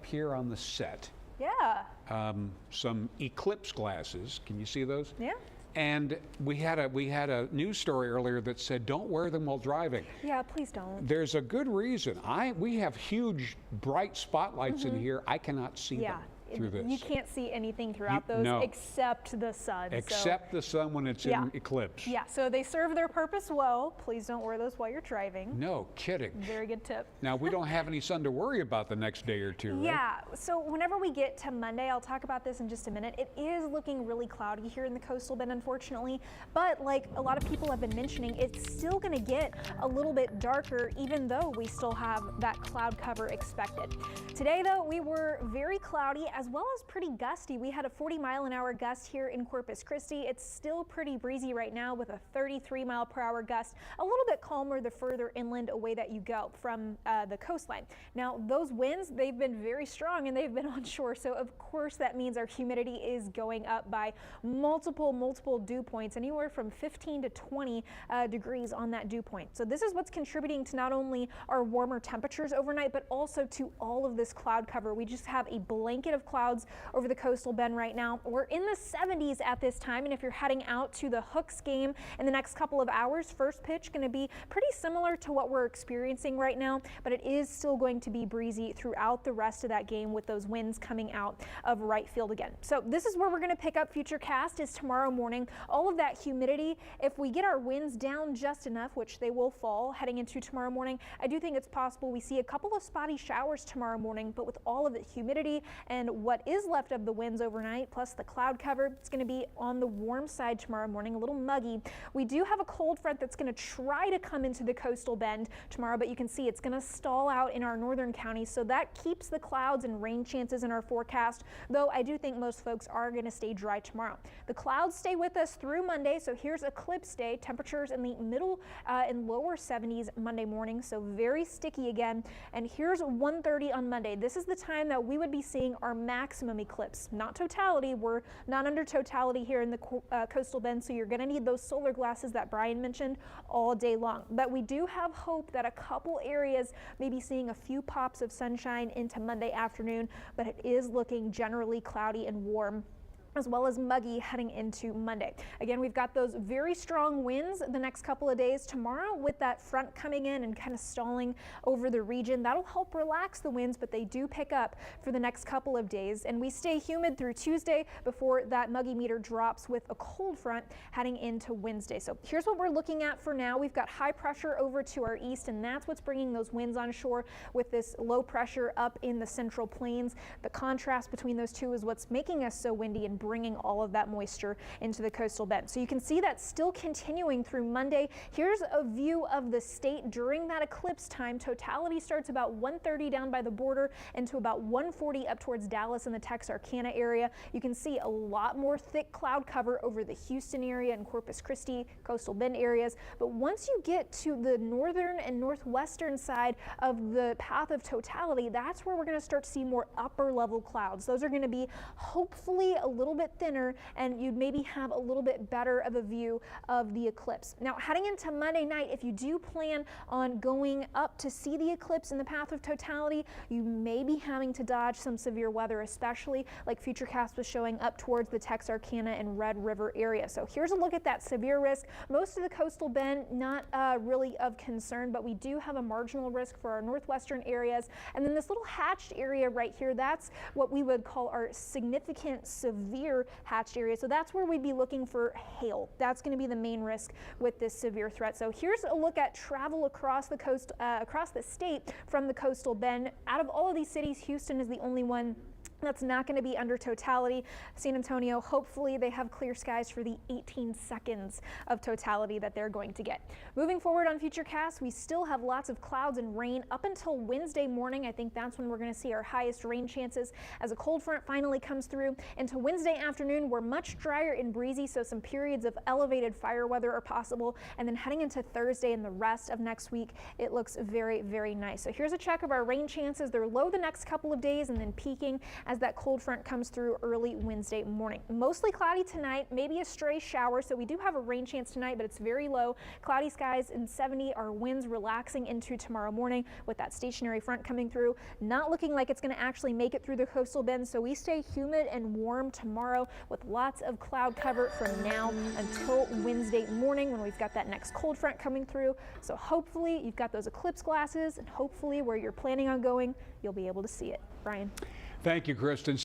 here on the set some eclipse glasses. Can you see those? Yeah. And we had a news story earlier that said don't wear them while driving. Yeah, please don't. There's a good reason. We have huge bright spotlights in here. I cannot see them through this. You can't see anything throughout those except the sun. Except the sun when it's in eclipse. Yeah, so they serve their purpose well. Please don't wear those while you're driving. No kidding. Very good tip. Now, we don't have any sun to worry about the next day or two, right? Yeah, so whenever we get to Monday, I'll talk about this in just a minute. It is looking really cloudy here in the coastal bend, unfortunately. But like a lot of people have been mentioning, it's still going to get a little bit darker, even though we still have that cloud cover expected. Today, though, we were very cloudy as well as pretty gusty. We had a 40-mile-an-hour gust here in Corpus Christi. It's still pretty breezy right now with a 33-mile-per-hour gust. A little bit calmer the further inland away that you go from the coastline. Now, those winds, they've been very strong and they've been on shore. So, of course, that means our humidity is going up by multiple dew points, anywhere from 15 to 20 degrees on that dew point. So this is what's contributing to not only our warmer temperatures overnight, but also to all of this cloud cover. We just have a blanket of clouds over the coastal bend right now. We're in the 70s at this time, and if you're heading out to the Hooks game in the next couple of hours, first pitch going to be pretty similar to what we're experiencing right now, but it is still going to be breezy throughout the rest of that game with those winds coming out of right field again. So this is where we're going to pick up Futurecast is tomorrow morning. All of that humidity, if we get our winds down just enough, which they will fall heading into tomorrow morning, I do think it's possible we see a couple of spotty showers tomorrow morning, but with all of the humidity and what is left of the winds overnight, plus the cloud cover, it's going to be on the warm side tomorrow morning, a little muggy. We do have a cold front that's going to try to come into the coastal bend tomorrow, but you can see it's going to stall out in our northern counties, so that keeps the clouds and rain chances in our forecast, though I do think most folks are going to stay dry tomorrow. The clouds stay with us through Monday, so here's eclipse day, temperatures in the middle and lower 70s Monday morning, so very sticky again. And here's 1:30 on Monday. This is the time that we would be seeing our maximum eclipse, not totality. We're not under totality here in the coastal bend, so you're going to need those solar glasses that Brian mentioned all day long. But we do have hope that a couple areas may be seeing a few pops of sunshine into Monday afternoon, but it is looking generally cloudy and warm, as well as muggy heading into Monday. Again, we've got those very strong winds the next couple of days. Tomorrow, with that front coming in and kind of stalling over the region, that'll help relax the winds, but they do pick up for the next couple of days. And we stay humid through Tuesday before that muggy meter drops with a cold front heading into Wednesday. So here's what we're looking at for now. We've got high pressure over to our east, and that's what's bringing those winds on shore with this low pressure up in the central plains. The contrast between those two is what's making us so windy and bringing all of that moisture into the coastal bend. So you can see that still continuing through Monday. Here's a view of the state during that eclipse time. Totality starts about 1:30 down by the border and to about 1:40 up towards Dallas and the Texarkana area. You can see a lot more thick cloud cover over the Houston area and Corpus Christi, coastal bend areas. But once you get to the northern and northwestern side of the path of totality, that's where we're going to start to see more upper level clouds. Those are going to be hopefully a little bit thinner, and you'd maybe have a little bit better of a view of the eclipse. Now, heading into Monday night, if you do plan on going up to see the eclipse in the path of totality, you may be having to dodge some severe weather, especially like Futurecast was showing up towards the Texarkana and Red River area. So here's a look at that severe risk. Most of the coastal bend, not really of concern, but we do have a marginal risk for our northwestern areas. And then this little hatched area right here, that's what we would call our significant severe hatched area. So that's where we'd be looking for hail. That's going to be the main risk with this severe threat. So here's a look at travel across the coast, across the state from the coastal bend. Out of all of these cities, Houston is the only one that's not going to be under totality. San Antonio, hopefully they have clear skies for the 18 seconds of totality that they're going to get. Moving forward on Futurecast, we still have lots of clouds and rain up until Wednesday morning. I think that's when we're going to see our highest rain chances as a cold front finally comes through. Into Wednesday afternoon, we're much drier and breezy, so some periods of elevated fire weather are possible. And then heading into Thursday and the rest of next week, it looks very, very nice. So here's a check of our rain chances. They're low the next couple of days and then peaking as that cold front comes through early Wednesday morning. Mostly cloudy tonight, maybe a stray shower, so we do have a rain chance tonight, but it's very low. Cloudy skies in 70, our winds relaxing into tomorrow morning with that stationary front coming through. Not looking like it's going to actually make it through the coastal bend, so we stay humid and warm tomorrow with lots of cloud cover from now until Wednesday morning when we've got that next cold front coming through. So hopefully you've got those eclipse glasses, and hopefully where you're planning on going, you'll be able to see it. Brian. Thank you, Kristen.